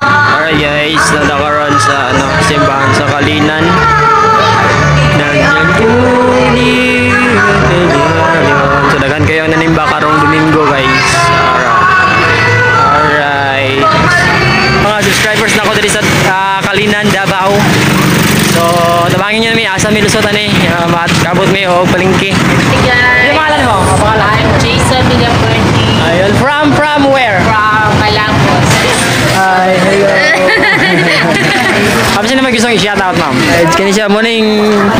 Alright guys, nadakaroon sa simbahan sa Kalinan. So dagan kayo nanimba karong Domingo guys. Alright. Mga subscribers na ko dito sa Kalinan, Davao. So tabangin nyo na may asa may lusotan kabot may palingki. Yung pangalan mo? I'm Jason Villapuerte. Ayun, from where? From Malangos. Ay, hello. Apa sih namanya gusto i-shout out, ma'am? Kani siya mo ning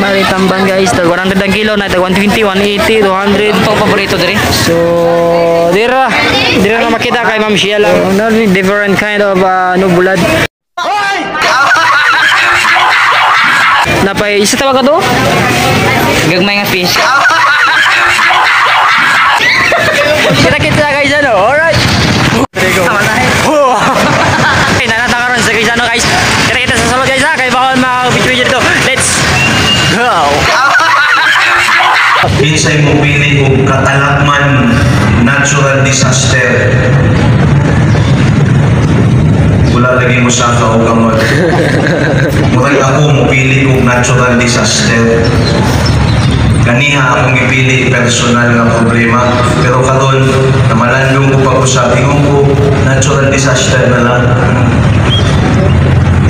Maritamban guys, tag 100 ang kilo na tag 120, 180, 200 pang paborito diri. So, dira na makita kay Ma'am Sheila. No different kind of bulad. Hoy! Napay isa tawag ka to? Gagmay nga fish. Kita guys alright. Okay, nanatakaroon sa guys guys. Kita sa salod guys kay bawal mag-video dito. Let's go. Kinsay mo pili og katalagman natural disaster. Wala lagi mo sa o kamot. Murag ako mo pili og natural disaster. Kaniha akong ipili personal nga problema, pero karon namalandong ko pag-usap, ingon ko natural disaster na lang.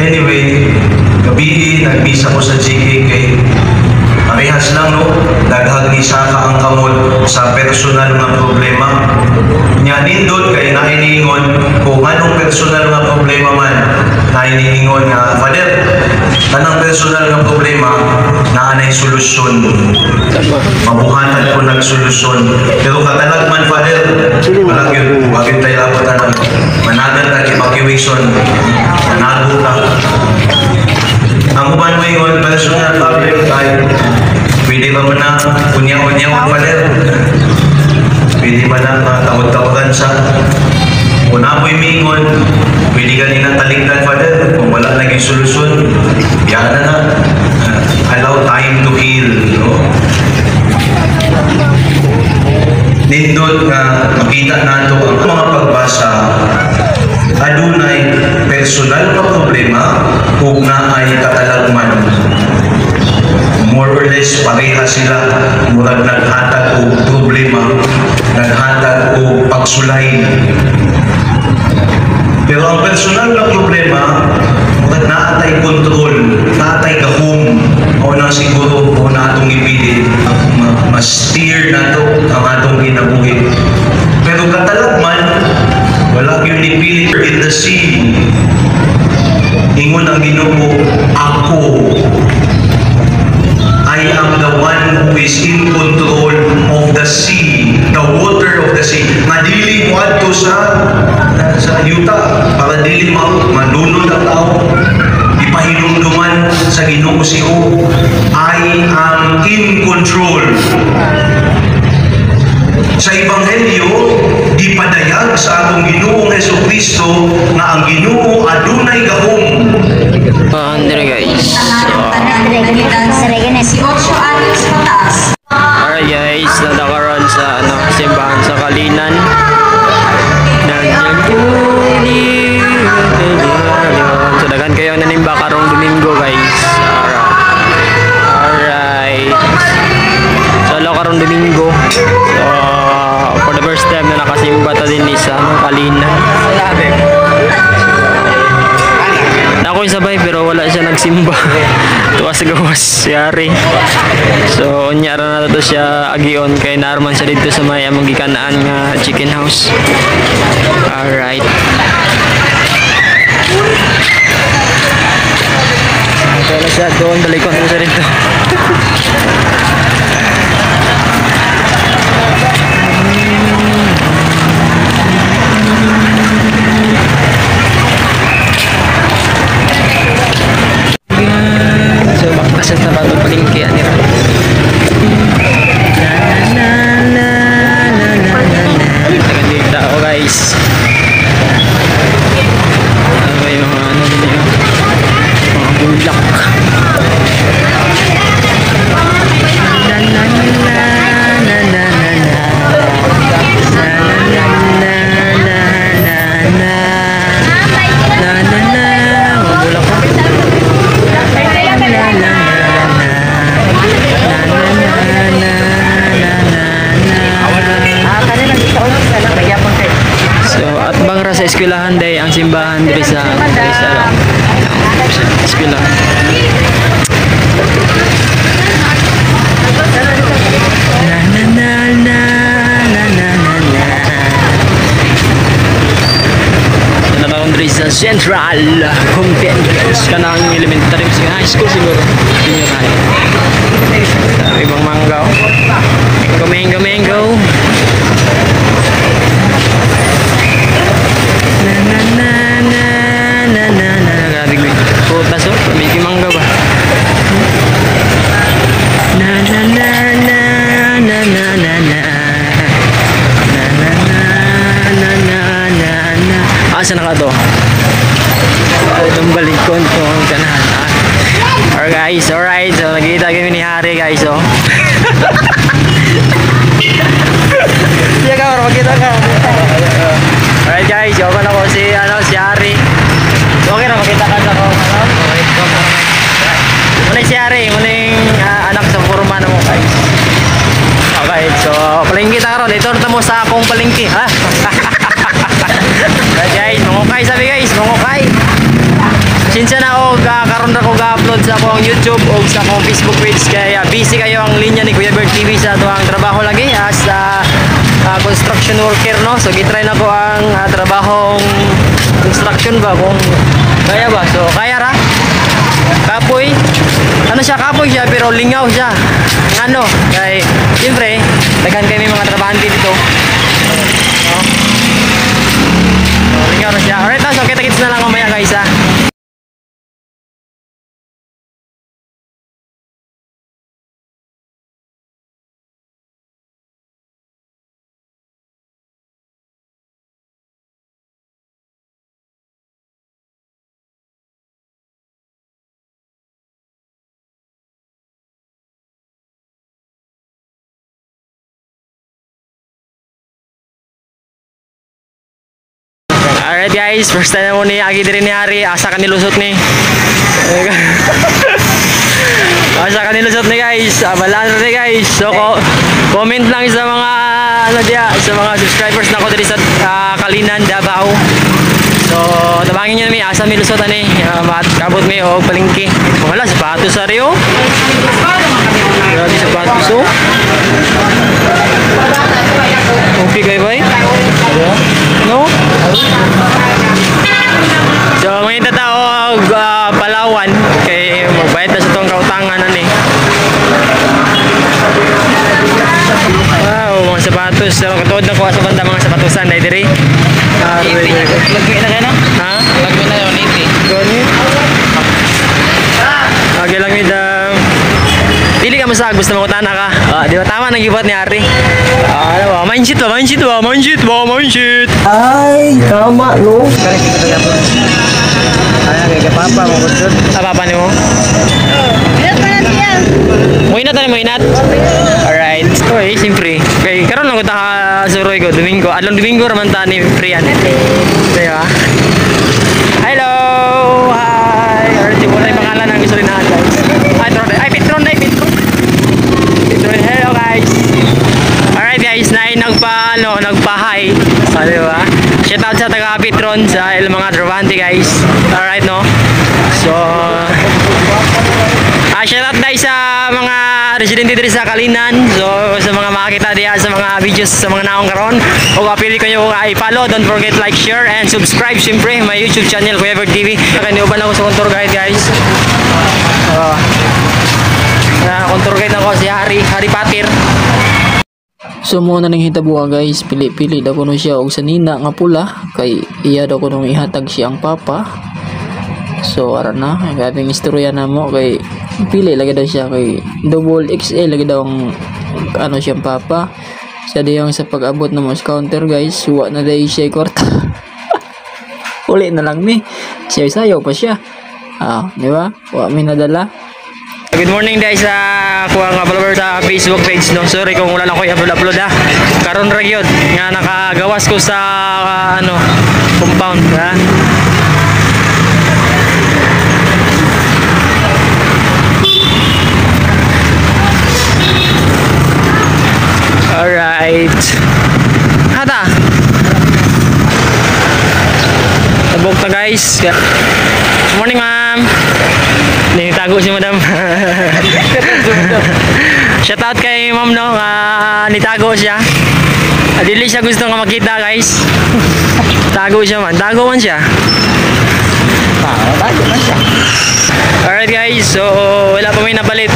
Anyway, gabi nagmisa ko sa GK kay parehas lang no, daghag ni Saka ang kamot sa personal nga problema. Nya nindot kay nainiingon kung anong personal nga problema man, nainiingon nga Father, tanang personal nga problema naanay solusyon. Mabuhatan ko nagsolusyon. Pero katalagman Father, walang yun, wagin tayo lapatan ng managan na evacuation, manago ka. Ang uban mo yun, personal problem tayo. Pwede ba mo na unya-unya Father? Pwede ba na tawad-tawadan sa una mo'y mingon? Pwede ka nila taligdan Father? Kung wala naging solusyon, yan na. Allow time to heal. No? Nindot nga makita nato ang mga pagbasa adunay personal na problema ug naay katalagman. More or less pareha sila, murag naghatag og problema, naghatag og pagsulay. Pero ang personal na problema murag naatay kontrol, naatay gahom, o na siguro o na atong ipili ma-steer na to ang atong kinabuhi. Pero katalagman wala yun ipili in the sea. Ingon ang Ginoo, ako I am the one who is in control of the sea, the water of the sea. Madili mo ato sa yuta para dili manunod ang tao. Ipahinumduman sa Ginoo siya, I am in control. Sa Ebanghelyo, gipadayag sa atong Ginoong Jesucristo na ang Ginoo adunay gahom. Andre guys. Alright guys, nadakaroon sa simbahan sa Kalinan. So dagan kayo nanimba karong Domingo guys. Alright. So karong Domingo. So for the first time na nakasimba ta din sa Kalinan. Ako sabay pero wala siya nagsimba. Tuwas gawas yari. So unyara na to siya agion kay naarman siya dito sa may among gikanaan nga chicken house. Alright. Ito na siya doon, balikon na siya dito. So bakasat na bago palingki anira. Tagan dito ako guys. Ano yung mga mga bulak. sa eskwelahan day ang simbahan diri sa eskwelahan. Na na na na na na na na. Diri sa Central Complex kanang elementary sa high school siguro junior high. Ibang manggaw. Mango. Na na na na na na na. Grabe ko. Putas oh, may mangga ba? Na na na na na na na na. Asa na ka to? Itong balikon ko ang kanahan. Alright. So, nagkita kami ni Hari guys, oh. Siya ka, magkita ka. Alright guys, open ako si Hari. Okay na, makita ka ako. Muna si Hari, muna yung anak sa forma na mo guys. Okay, so palengke ta karon. Ito na mo sa akong palengke, ha? Guys, mangukay sabi guys, mangukay. Sinsa na ako karon na ko ga-upload sa akong YouTube o sa akong Facebook page kaya busy kayo ang linya ni Kuya Bert TV sa tuwang trabaho lagi as construction worker no. So gitry na ko ang trabahong construction ba kung kaya ba. So kaya ra. Kapoy. Ano siya kapoy siya pero lingaw siya. Ano? Kay siyempre daghan kami mga trabahante dito. No? Lingaw na siya. Alright, so kita-kits na lang mamaya guys ha. Alright guys, first time na mo ni Agi diri ni Hari. Asa ka nilusot ni? Asa ka nilusot ni guys? Balaan ni guys. So comment lang sa mga sa mga subscribers na ko diri sa Kalinan, Davao. So tabangin niyo mi asa mi lusot ani. Kabot mi og palengke. Wala sapatos sa Rio. Grabe sapatos oh. Okay kay bay? No? So may tao Palawan kay magbayad na sa itong kautangan ani. Wow, mga sapatos. So katuod na kuha sa banda mga sapatosan dahil diri. Lagmi na kayo, no? Ha? Lagmi na yun, 80. Gani? Okay lang nid. Pili ka masag, gusto mo kutana ka. Di ba tama nang gibuhat ni Ari? Ano ba? Mindset. Ay, tama no. Ayan, kay Papa, mo gudod. Papa ni mo? Muinat. Alright. Okay, siyempre. Okay, karon lang ko ta suroy ko Domingo. Adlong Domingo raman ta ni Priyan. Diba? Hello. Hi. Alright, di mo na yung pangalan ng gusto rin na guys. Petron. Hello guys. Alright guys, nagpa-hi. Diba? Shout out sa taga Petron sa mga trabahante guys. Alright no. So shout out guys sa mga residente diri sa Kalinan. So sa mga makakita diya sa mga videos sa mga naong karon. O apili ko nyo i-follow. Don't forget like, share and subscribe syempre my YouTube channel Kuya Bert TV. Nakaniuban ako sa contour guide guys. Contour guide ako si Hari Patir. So mo na nang hitabuha guys, pili-pili daw kuno siya og sanina nga pula kay iya daw kuno ihatag siyang papa. So ara na, gabing istorya na mo kay pili lagi daw siya kay double XL lagi daw ang ano siyang papa. Sa diyang sa pag-abot na mo sa counter guys, suwa na dai siya kwarta. Uli na lang mi. Sayo pa siya. Di ba? Wa mi nadala. Good morning guys sa kuha nga follower sa Facebook page no. Sorry kung wala na ko i-upload ha. Karon ra gyud nga nakagawas ko sa compound ha. Alright. Hata. subok na guys. Good morning ma'am. Nitago si madam. Shout out kay ma'am no, nitago siya. Dili siya gusto nga makita guys. Tago siya man, tago man siya. Tago na siya. Alright guys, so wala pa may nabalit.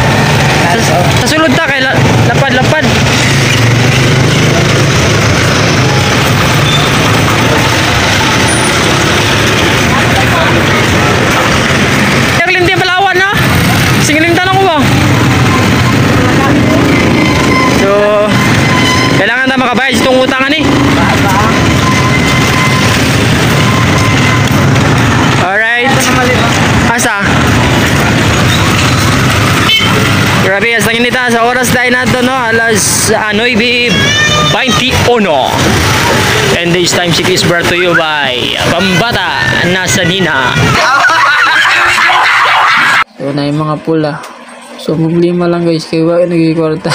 Sa sulod ta kay lapad. Klinti Palawan na. Singilintan ako ba? So kailangan na makabayad itong utangan eh. Alright. Asa? Grabe, as langin nita sa oras dahil nato no, alas 9:21. And this time check is brought to you by Pambata Nasa Nina. So na yung mga pula. So problema lang guys, kaya wala nagkikwarta.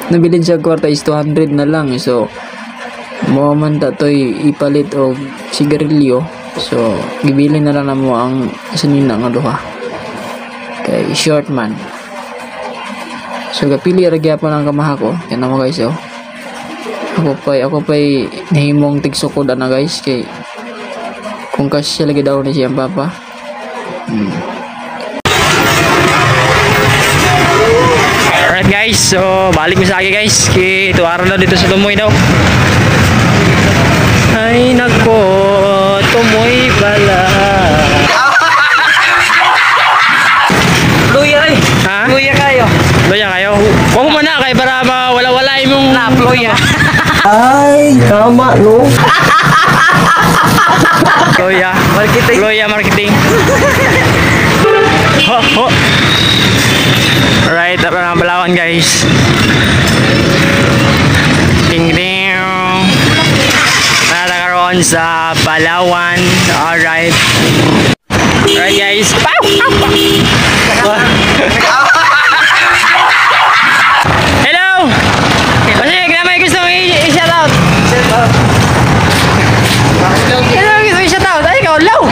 Nabilin siya kwarta is 200 na lang. So mo man datoy ipalit og sigarilyo. So gibili na lang mo ang sanina nga duha. Kay short man. So gapili ra gyapon ang kamaha ko. Yan mo guys oh. Ako pa'y nahimong tigsukod na guys kay kung kasi siya lagi daw ni siyang papa. Alright guys, so balik mo sa akin guys. Tuwaran daw dito sa Tumoy daw. Ay nako, Tumoy pala. Luya eh. Ha? Luya kayo. Luya kayo? Huwag mo na kay para mawala-wala mong Luya. Ay, tama no. Luya. Marketing. Luya marketing. Ho, ho. Alright, tapos ng Balawan guys. Ding ding. Natakaroon sa Balawan. Alright. Alright guys. Pow! Hello! Kasi may gusto mong i-shout out. Hello, gusto mong i-shout out. Ay, ikaw, low!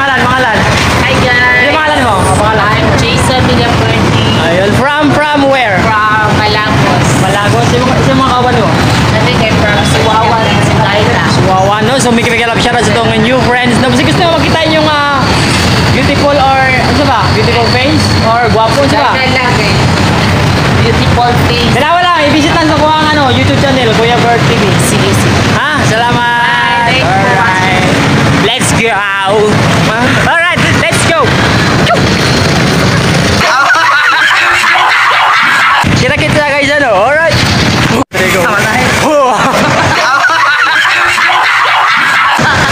Pangalan. Hi guys! Yung pangalan mo? Pangalan? I'm Jason Villapuerte Ayun, from where? from Malagos. Malagos. Yung mga kawan mo? I think I'm from Suwawan and Sigaita. Wawa, no? So, may kikikalap siya sa itong new friends. No? Kasi gusto mo makita yung beautiful or, ano ba? Beautiful face? Or guwapo, ano ba? Lagi. Beautiful face. Kailangan lang, i-visit lang sa buhang YouTube channel, Kuya Bird TV. Sige, sige. Ha? Salamat! Thank you for Alright. Let's go! Alright, let's go! Kita-kita guys, ano? Alright! There you go.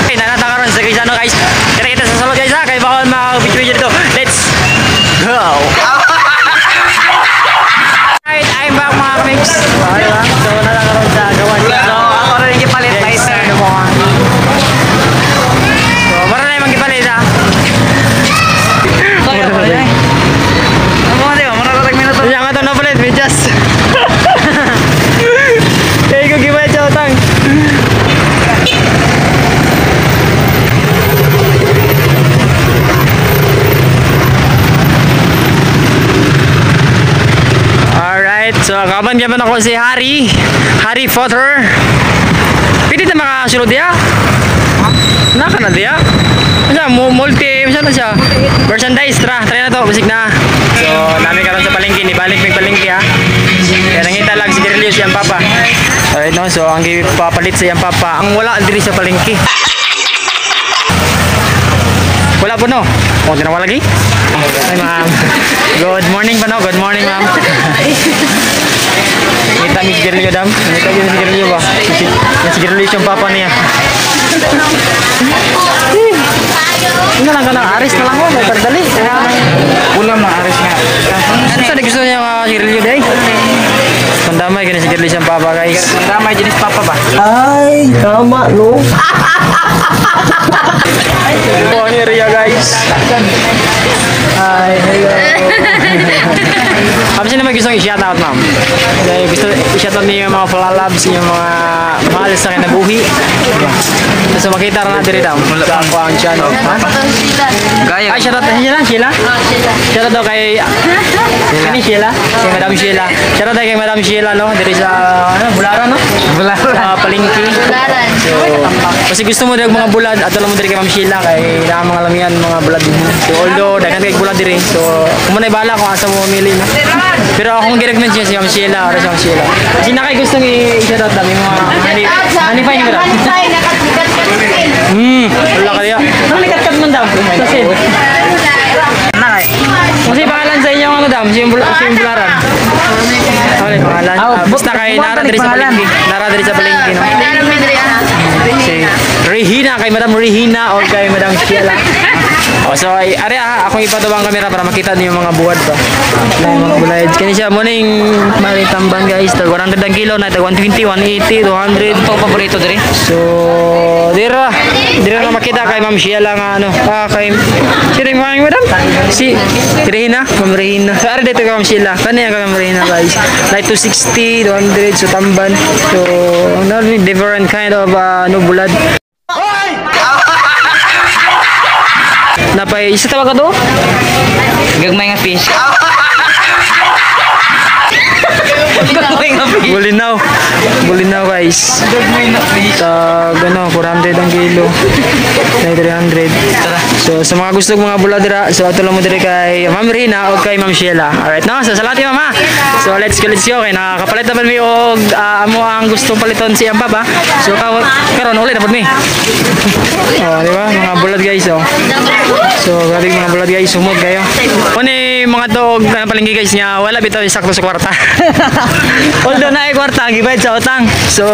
Okay, nanatakaroon sa guys, ano guys? Kita-kita sa salot guys ha, kaya baka mag-video dito. Let's go! Alright, I'm back mga mix. Okay ba? So, nanatakaroon sa gawan. So, ako rin yung palit lighter. So, para na yung magipalit ha. Yang nga ito na palit, we just. Kaya ko gimay siya utang. Alright, so kaban gaman ako si Harry Potter. Pwede na makasunod diya? Naka na diya? Multi, na siya. Merchandise, try na to, bisig na. So, namin karon sa palengke, ni balik may palengke ha. Kaya nangita lang si Girilio siyang papa. Alright no, so ang gipapalit sa iyang papa, ang wala diri sa palengke. Wala po no? O, tinawa lagi? Hi ma'am. Good morning pa no? Good morning ma'am. Kita ni si Girilio dam. Kita ni si Girilio ba? Si Girilio siyang papa niya. Hindi lang ka na, aris na lang ko, may pagdali. Ulam na aris nga. Ano sa gusto niya si Girilio day? Pandamay, ganyan si Girilio siyang papa guys. Damay jenis papa ba? Ay, tama no. Ito ang area guys. Hi, hello. Apa sih naman gustong i-shoutout, ma'am? Dahil gusto i-shoutout niyo yung mga palalabs, yung mga mahal sa kinabuhi. So makita rin natin rito. Sa ako ang channel. Gaya. Ay, shoutout na Sheila? Sheila? Shoutout daw kay... Ini Sheila? Kay Madam Sheila. Shoutout daw kay Madam Sheila, no? Dari sa... Bularan, no? Bularan. Palingki. Bularan. So, kasi gusto mo mga bulad, ato lang mo diri kay Ma'am Sheila kay na mga lamian mga bulad mo. So although daghan kay bulad diri. So kung may bala kung asa mo mamili na. Pero akong gi-recommend siya si Ma'am Sheila or si Ma'am Sheila. Kasi na kay gusto ni i-shoutout dami mga honey fine mo daw. Wala ka diya. Ano kat man daw? Kasi kasi pangalan sa inyo ano daw? Si Bularan. Ano pangalan? Basta kay Nara diri sa Palengke. Nara diri sa Palengke, no? Si Regina, kay Madam Regina o kay Madam Sheila. So ay ari akong ipadawang kamera para makita niyo yung mga buwad ba. Na yung mga bulay. Kani siya morning Maritamban guys, tag 100 ang kilo na tag 120, 180, 200 to paborito diri. So dira na makita kay Ma'am Sheila nga ano, kay Siring Madam. Si Regina, Ma'am Regina. Ari dito kay Ma'am Sheila. Kani ang Ma'am Regina guys. Like 260, 200 so tamban. So not different kind of no bulad. Napay isa tawag ka to? Gagmay nga fish. Bulinaw. Bulinaw guys. Gagmay na fish. Sa gano 400 ang kilo. 300. So sa mga gusto mga buladira, so ato lang mo dire kay Ma'am Rina o kay Ma'am Sheila. Alright no? So salati mama. So let's go kay nakakapalit naman mi og amo ang gustong paliton si Ampa ba. So karon ulit dapat mi. Oh, di ba? Mga bulad guys oh. So grabe mga bulad guys, sumog kayo. Kuni mga tog na palengke guys niya, wala bitaw sakto sa kwarta. Although na ay kwarta gibayad sa utang. So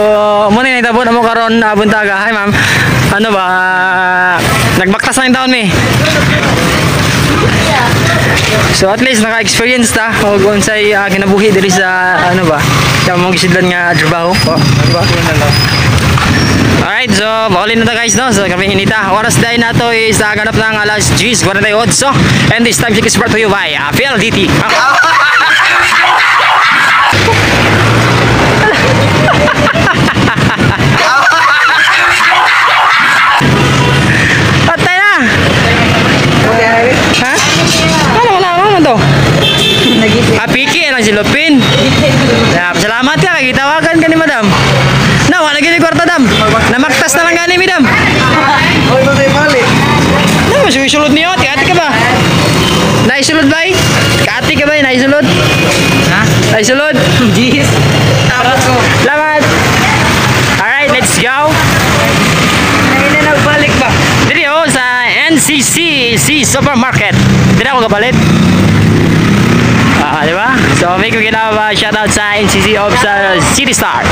mo ni nahitabo na mo karon buntaga. Hi ma'am. Ano ba? Nagbaktas na yung taon mi. So at least naka-experience ta og unsay kinabuhi diri sa ano ba? Sa mong gisidlan nga trabaho. Oh, di ba? Alright, so baulin na ta guys no. So kami inita. Oras dahil na to is ganap ng alas 10:48. So and this time is brought to you by PLDT. Patay na! Ha? Ano naman to? Piki lang si Lupin. Salamat ka, kagitawagan ka ni Madam. Na, wala gini kwarta dam. Namaktas na lang gani mi dam. Oy, ba tayo balik? Na, masusulod niyo, ati ka ba? Naisulod ba? Kaati ka ba? Naisulod? Ha? Naisulod? Jeez. Tapos ko. Salamat. Alright, let's go. Hindi na nagbalik ba? Dito oh, sa NCC Supermarket. Dito ako kapalit. Di ba? So, may kong ginawa shoutout sa NCC of sa City Star.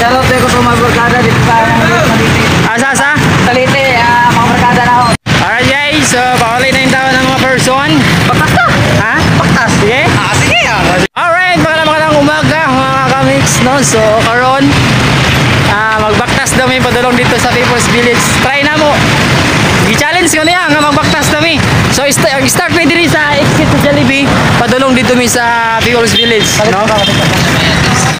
Shoutout ko sa mga barkada dito sa Talite. Asa? Talite, mga barkada na ako. Alright guys, so pakuli na yung tao ng mga person. Paktas. Ha? Paktas. Sige? Sige Alright, magandang umaga mga kamiks, no? So, karon magbaktas daw may padulong dito sa People's Village. Try na mo. I-challenge ko na yan nga magbaktas na mi. So, start may diri sa exit sa Jollibee. Padulong dito mi sa People's Village, no?